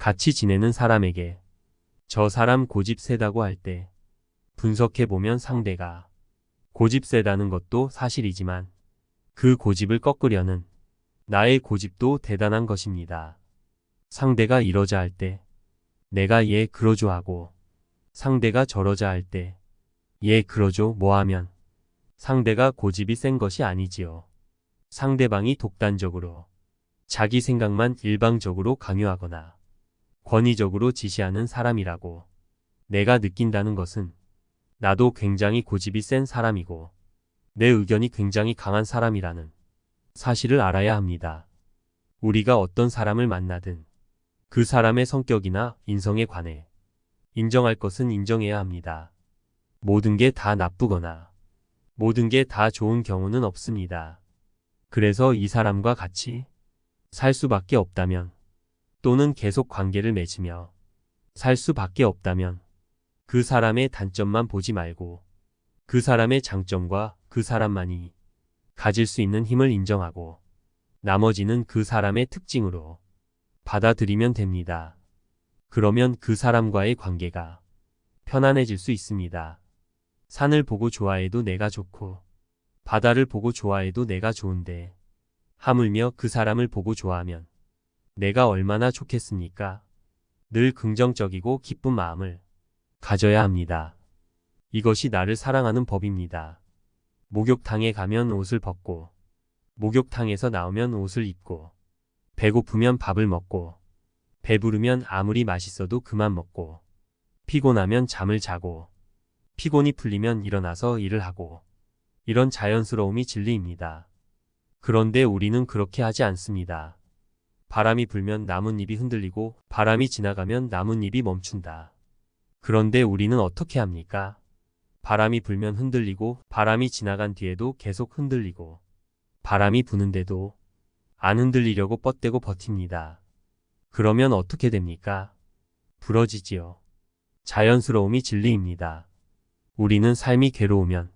같이 지내는 사람에게 저 사람 고집 세다고 할 때 분석해보면 상대가 고집 세다는 것도 사실이지만 그 고집을 꺾으려는 나의 고집도 대단한 것입니다. 상대가 이러자 할 때 내가 얘 그러죠 하고 상대가 저러자 할 때 얘 그러죠 뭐 하면 상대가 고집이 센 것이 아니지요. 상대방이 독단적으로 자기 생각만 일방적으로 강요하거나 권위적으로 지시하는 사람이라고 내가 느낀다는 것은 나도 굉장히 고집이 센 사람이고 내 의견이 굉장히 강한 사람이라는 사실을 알아야 합니다. 우리가 어떤 사람을 만나든 그 사람의 성격이나 인성에 관해 인정할 것은 인정해야 합니다. 모든 게 다 나쁘거나 모든 게 다 좋은 경우는 없습니다. 그래서 이 사람과 같이 살 수밖에 없다면 또는 계속 관계를 맺으며 살 수밖에 없다면 그 사람의 단점만 보지 말고 그 사람의 장점과 그 사람만이 가질 수 있는 힘을 인정하고 나머지는 그 사람의 특징으로 받아들이면 됩니다. 그러면 그 사람과의 관계가 편안해질 수 있습니다. 산을 보고 좋아해도 내가 좋고 바다를 보고 좋아해도 내가 좋은데 하물며 그 사람을 보고 좋아하면 내가 얼마나 좋겠습니까? 늘 긍정적이고 기쁜 마음을 가져야 합니다. 이것이 나를 사랑하는 법입니다. 목욕탕에 가면 옷을 벗고 목욕탕에서 나오면 옷을 입고 배고프면 밥을 먹고 배부르면 아무리 맛있어도 그만 먹고 피곤하면 잠을 자고 피곤이 풀리면 일어나서 일을 하고 이런 자연스러움이 진리입니다. 그런데 우리는 그렇게 하지 않습니다. 바람이 불면 나뭇잎이 흔들리고 바람이 지나가면 나뭇잎이 멈춘다. 그런데 우리는 어떻게 합니까? 바람이 불면 흔들리고 바람이 지나간 뒤에도 계속 흔들리고 바람이 부는데도 안 흔들리려고 뻗대고 버팁니다. 그러면 어떻게 됩니까? 부러지지요. 자연스러움이 진리입니다. 우리는 삶이 괴로우면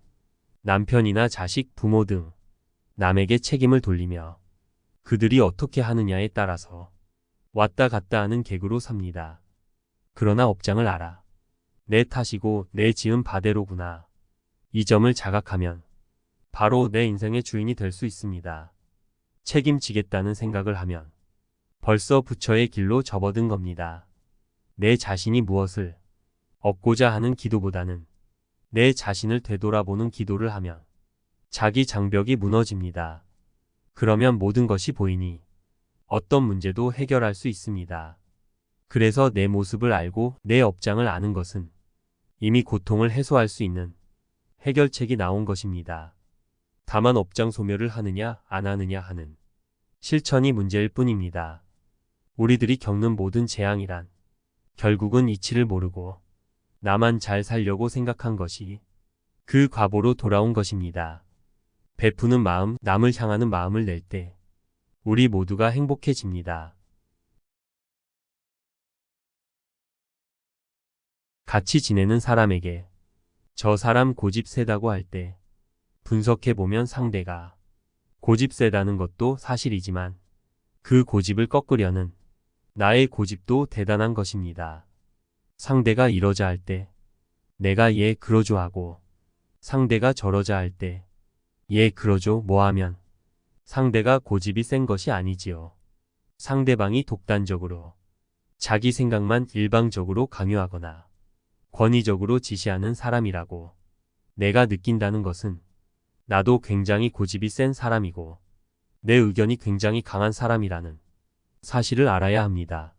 남편이나 자식, 부모 등 남에게 책임을 돌리며 그들이 어떻게 하느냐에 따라서 왔다 갔다 하는 객으로 삽니다. 그러나 업장을 알아. 내 탓이고 내 지은 바대로구나. 이 점을 자각하면 바로 내 인생의 주인이 될 수 있습니다. 책임지겠다는 생각을 하면 벌써 부처의 길로 접어든 겁니다. 내 자신이 무엇을 얻고자 하는 기도보다는 내 자신을 되돌아보는 기도를 하면 자기 장벽이 무너집니다. 그러면 모든 것이 보이니 어떤 문제도 해결할 수 있습니다. 그래서 내 모습을 알고 내 업장을 아는 것은 이미 고통을 해소할 수 있는 해결책이 나온 것입니다. 다만 업장 소멸을 하느냐 안 하느냐 하는 실천이 문제일 뿐입니다. 우리들이 겪는 모든 재앙이란 결국은 이치를 모르고 나만 잘 살려고 생각한 것이 그 과보로 돌아온 것입니다. 베푸는 마음, 남을 향하는 마음을 낼 때 우리 모두가 행복해집니다. 같이 지내는 사람에게 저 사람 고집 세다고 할 때 분석해보면 상대가 고집 세다는 것도 사실이지만 그 고집을 꺾으려는 나의 고집도 대단한 것입니다. 상대가 이러자 할 때 내가 얘 그러죠 하고 상대가 저러자 할 때 얘 그러죠 뭐 하면 상대가 고집이 센 것이 아니지요. 상대방이 독단적으로 자기 생각만 일방적으로 강요하거나 권위적으로 지시하는 사람이라고 내가 느낀다는 것은 나도 굉장히 고집이 센 사람이고 내 의견이 굉장히 강한 사람이라는 사실을 알아야 합니다.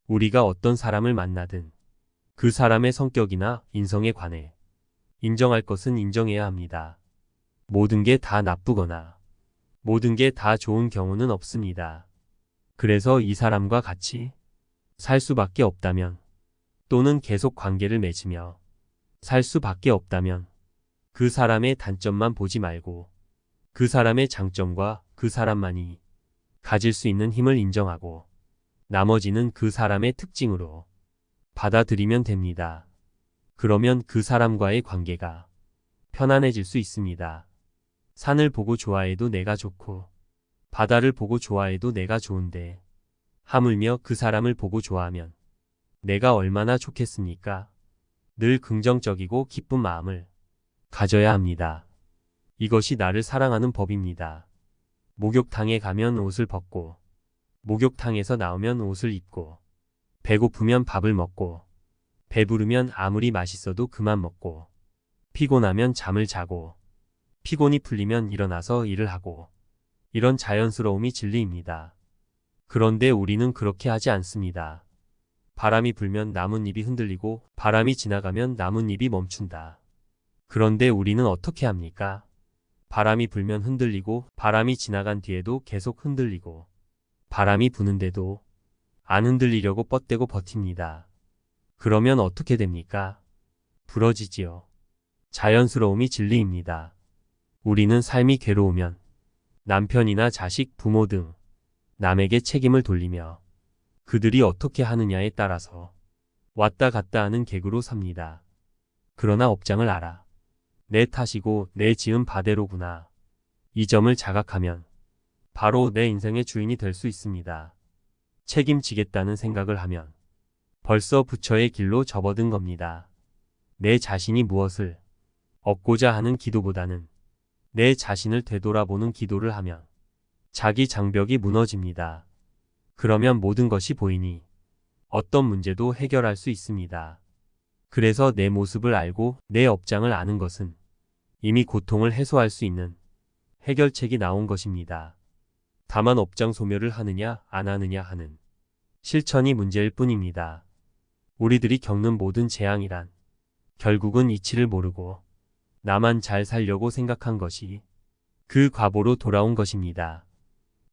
우리가 어떤 사람을 만나든 그 사람의 성격이나 인성에 관해 인정할 것은 인정해야 합니다. 모든 게 다 나쁘거나 모든 게 다 좋은 경우는 없습니다. 그래서 이 사람과 같이 살 수밖에 없다면 또는 계속 관계를 맺으며 살 수밖에 없다면 그 사람의 단점만 보지 말고 그 사람의 장점과 그 사람만이 가질 수 있는 힘을 인정하고 나머지는 그 사람의 특징으로 받아들이면 됩니다. 그러면 그 사람과의 관계가 편안해질 수 있습니다. 산을 보고 좋아해도 내가 좋고 바다를 보고 좋아해도 내가 좋은데 하물며 그 사람을 보고 좋아하면 내가 얼마나 좋겠습니까? 늘 긍정적이고 기쁜 마음을 가져야 합니다. 이것이 나를 사랑하는 법입니다. 목욕탕에 가면 옷을 벗고, 목욕탕에서 나오면 옷을 입고, 배고프면 밥을 먹고, 배부르면 아무리 맛있어도 그만 먹고, 피곤하면 잠을 자고, 피곤이 풀리면 일어나서 일을 하고, 이런 자연스러움이 진리입니다. 그런데 우리는 그렇게 하지 않습니다. 바람이 불면 나뭇잎이 흔들리고 바람이 지나가면 나뭇잎이 멈춘다. 그런데 우리는 어떻게 합니까? 바람이 불면 흔들리고 바람이 지나간 뒤에도 계속 흔들리고 바람이 부는데도 안 흔들리려고 뻗대고 버팁니다. 그러면 어떻게 됩니까? 부러지지요. 자연스러움이 진리입니다. 우리는 삶이 괴로우면 남편이나 자식, 부모 등 남에게 책임을 돌리며 그들이 어떻게 하느냐에 따라서 왔다 갔다 하는 객으로 삽니다. 그러나 업장을 알아. 내 탓이고 내 지은 바대로구나. 이 점을 자각하면 바로 내 인생의 주인이 될 수 있습니다. 책임지겠다는 생각을 하면 벌써 부처의 길로 접어든 겁니다. 내 자신이 무엇을 얻고자 하는 기도보다는 내 자신을 되돌아보는 기도를 하면 자기 장벽이 무너집니다. 그러면 모든 것이 보이니 어떤 문제도 해결할 수 있습니다. 그래서 내 모습을 알고 내 업장을 아는 것은 이미 고통을 해소할 수 있는 해결책이 나온 것입니다. 다만 업장 소멸을 하느냐 안 하느냐 하는 실천이 문제일 뿐입니다. 우리들이 겪는 모든 재앙이란 결국은 이치를 모르고 나만 잘 살려고 생각한 것이 그 과보로 돌아온 것입니다.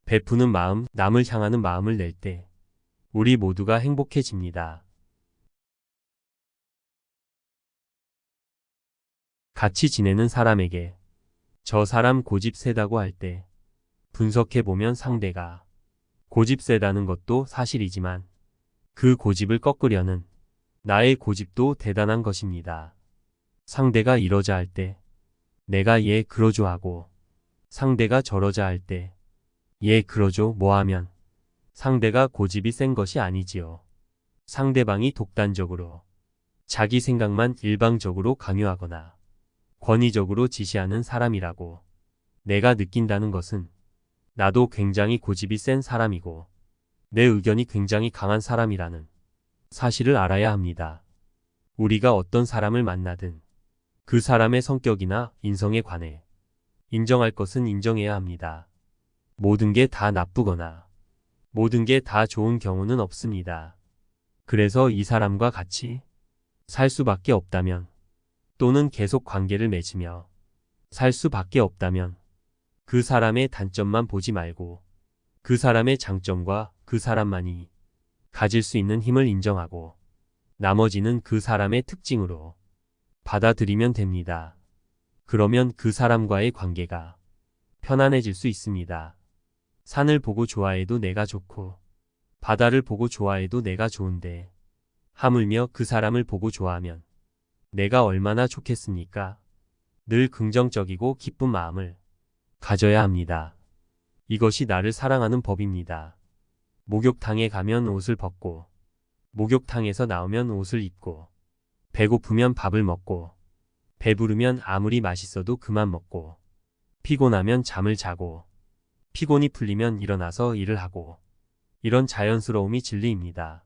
베푸는 마음, 남을 향하는 마음을 낼 때 우리 모두가 행복해집니다. 같이 지내는 사람에게 저 사람 고집 세다고 할 때 분석해보면 상대가 고집 세다는 것도 사실이지만 그 고집을 꺾으려는 나의 고집도 대단한 것입니다. 상대가 이러자 할 때 내가 얘 그러죠 하고 상대가 저러자 할 때 얘 그러죠 뭐 하면 상대가 고집이 센 것이 아니지요. 상대방이 독단적으로 자기 생각만 일방적으로 강요하거나 권위적으로 지시하는 사람이라고 내가 느낀다는 것은 나도 굉장히 고집이 센 사람이고 내 의견이 굉장히 강한 사람이라는 사실을 알아야 합니다. 우리가 어떤 사람을 만나든 그 사람의 성격이나 인성에 관해 인정할 것은 인정해야 합니다. 모든 게 다 나쁘거나 모든 게 다 좋은 경우는 없습니다. 그래서 이 사람과 같이 살 수밖에 없다면 또는 계속 관계를 맺으며 살 수밖에 없다면 그 사람의 단점만 보지 말고 그 사람의 장점과 그 사람만이 가질 수 있는 힘을 인정하고 나머지는 그 사람의 특징으로 받아들이면 됩니다. 그러면 그 사람과의 관계가 편안해질 수 있습니다. 산을 보고 좋아해도 내가 좋고 바다를 보고 좋아해도 내가 좋은데 하물며 그 사람을 보고 좋아하면 내가 얼마나 좋겠습니까? 늘 긍정적이고 기쁜 마음을 가져야 합니다. 이것이 나를 사랑하는 법입니다. 목욕탕에 가면 옷을 벗고 목욕탕에서 나오면 옷을 입고 배고프면 밥을 먹고 배부르면 아무리 맛있어도 그만 먹고 피곤하면 잠을 자고 피곤이 풀리면 일어나서 일을 하고 이런 자연스러움이 진리입니다.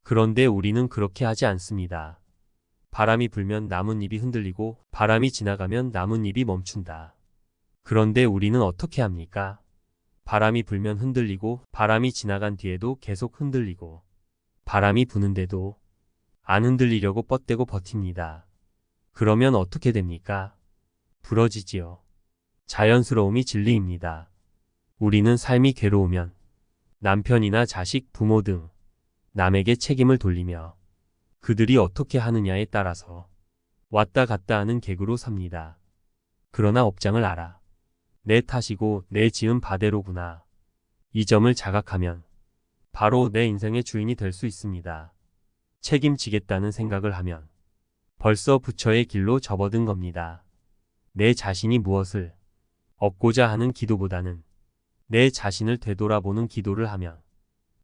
그런데 우리는 그렇게 하지 않습니다. 바람이 불면 나뭇잎이 흔들리고 바람이 지나가면 나뭇잎이 멈춘다. 그런데 우리는 어떻게 합니까? 바람이 불면 흔들리고 바람이 지나간 뒤에도 계속 흔들리고 바람이 부는데도 안 흔들리려고 뻗대고 버팁니다. 그러면 어떻게 됩니까? 부러지지요. 자연스러움이 진리입니다. 우리는 삶이 괴로우면 남편이나 자식, 부모 등 남에게 책임을 돌리며 그들이 어떻게 하느냐에 따라서 왔다 갔다 하는 객으로 삽니다. 그러나 업장을 알아. 내 탓이고 내 지은 바대로구나. 이 점을 자각하면 바로 내 인생의 주인이 될 수 있습니다. 책임지겠다는 생각을 하면 벌써 부처의 길로 접어든 겁니다. 내 자신이 무엇을 얻고자 하는 기도보다는 내 자신을 되돌아보는 기도를 하면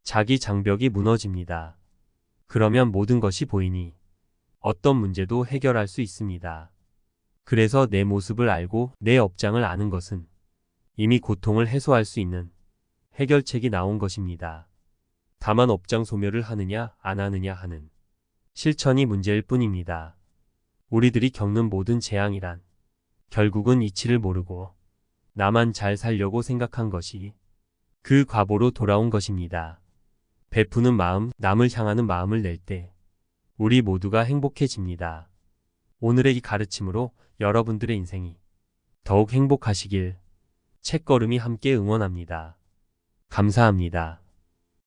자기 장벽이 무너집니다. 그러면 모든 것이 보이니 어떤 문제도 해결할 수 있습니다. 그래서 내 모습을 알고 내 업장을 아는 것은 이미 고통을 해소할 수 있는 해결책이 나온 것입니다. 다만 업장 소멸을 하느냐 안 하느냐 하는 실천이 문제일 뿐입니다. 우리들이 겪는 모든 재앙이란 결국은 이치를 모르고 나만 잘 살려고 생각한 것이 그 과보로 돌아온 것입니다. 베푸는 마음, 남을 향하는 마음을 낼 때 우리 모두가 행복해집니다. 오늘의 이 가르침으로 여러분들의 인생이 더욱 행복하시길 책걸음이 함께 응원합니다. 감사합니다.